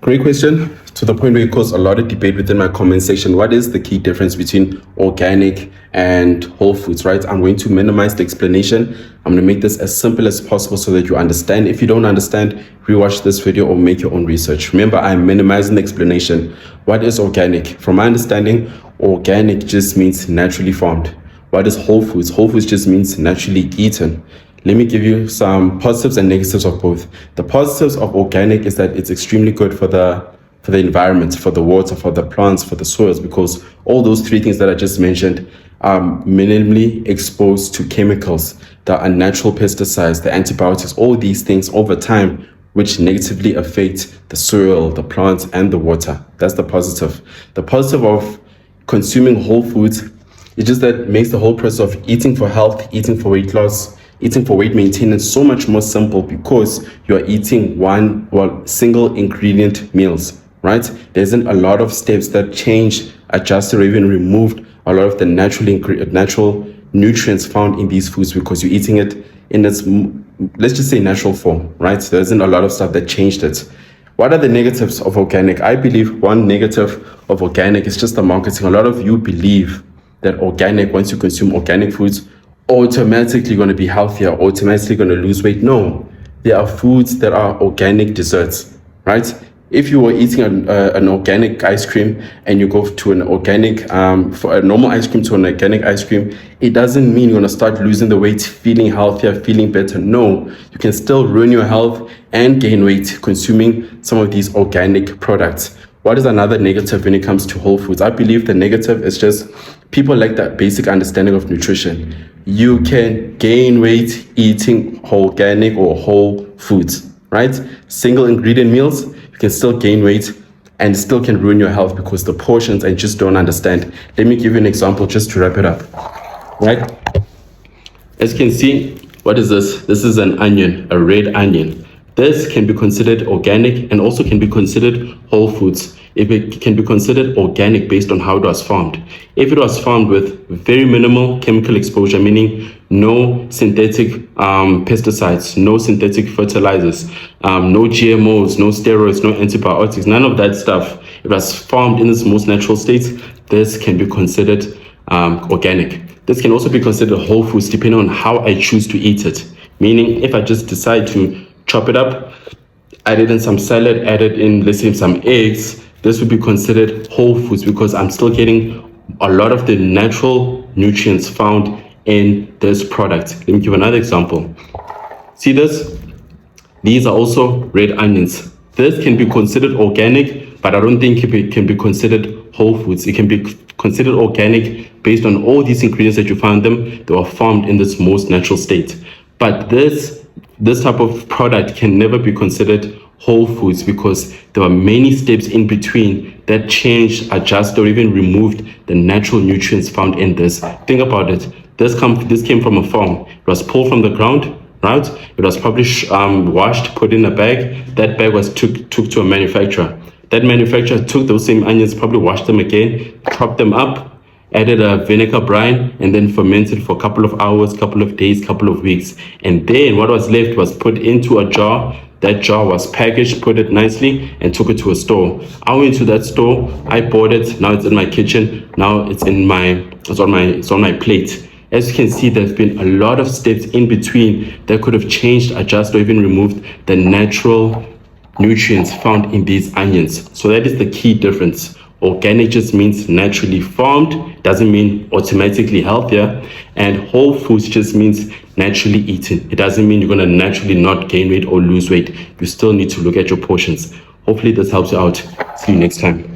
Great question. To the point where it caused a lot of debate within my comment section. What is the key difference between organic and whole foods, right? I'm going to minimize the explanation. I'm going to make this as simple as possible so that you understand. If you don't understand, rewatch this video or make your own research. Remember, I'm minimizing the explanation. What is organic? From my understanding, organic just means naturally farmed. What is whole foods? Whole foods just means naturally eaten. Let me give you some positives and negatives of both. The positives of organic is that it's extremely good for the environment, for the water, for the plants, for the soils, because all those three things that I just mentioned are minimally exposed to chemicals, the unnatural pesticides, the antibiotics, all these things over time, which negatively affect the soil, the plants, and the water. That's the positive. The positive of consuming whole foods is just that it makes the whole process of eating for health, eating for weight loss, eating for weight maintenance so much more simple because you're eating single ingredient meals, right? There isn't a lot of steps that change, adjusted, or even removed a lot of the natural nutrients found in these foods because you're eating it in its, let's just say, natural form, right? There isn't a lot of stuff that changed it. What are the negatives of organic? I believe one negative of organic is just the marketing. A lot of you believe that organic, once you consume organic foods, automatically going to be healthier, automatically going to lose weight. No, there are foods that are organic desserts, right? If you were eating an organic ice cream and you go to an organic, for a normal ice cream to an organic ice cream, it doesn't mean you're going to start losing the weight, feeling healthier, feeling better. No, you can still ruin your health and gain weight consuming some of these organic products. What is another negative when it comes to whole foods? I believe the negative is just people lack that basic understanding of nutrition. You can gain weight eating organic or whole foods, right? Single ingredient meals, you can still gain weight and still can ruin your health because the portions I just don't understand. Let me give you an example just to wrap it up, right? As you can see, what is this? This is an onion, a red onion. This can be considered organic and also can be considered whole foods. If it can be considered organic based on how it was farmed. If it was farmed with very minimal chemical exposure, meaning no synthetic pesticides, no synthetic fertilizers, no GMOs, no steroids, no antibiotics, none of that stuff. If it was farmed in its most natural state, this can be considered organic. This can also be considered whole foods depending on how I choose to eat it. Meaning if I just decide to chop it up, add it in some salad, add it in, let's say, some eggs, this would be considered whole foods because I'm still getting a lot of the natural nutrients found in this product. Let me give another example. See this? These are also red onions. This can be considered organic, but I don't think it can be considered whole foods. It can be considered organic based on all these ingredients that you found them. They were farmed in this most natural state. But this type of product can never be considered whole foods because there are many steps in between that changed, adjusted, or even removed the natural nutrients found in this. Think about it. This came from a farm. It was pulled from the ground, right? It was probably washed, put in a bag. That bag was took to a manufacturer. That manufacturer took those same onions, probably washed them again, chopped them up, added a vinegar brine, and then fermented for a couple of hours, couple of days, couple of weeks. And then what was left was put into a jar. That jar was packaged, put it nicely, and took it to a store. I went to that store, I bought it, now it's in my kitchen, now it's on my plate. As you can see, there's been a lot of steps in between that could have changed, adjusted, or even removed the natural nutrients found in these onions. So that is the key difference. Organic just means naturally farmed, doesn't mean automatically healthier. And whole foods just means naturally eaten. It doesn't mean you're going to naturally not gain weight or lose weight. You still need to look at your portions. Hopefully this helps you out. See you next time.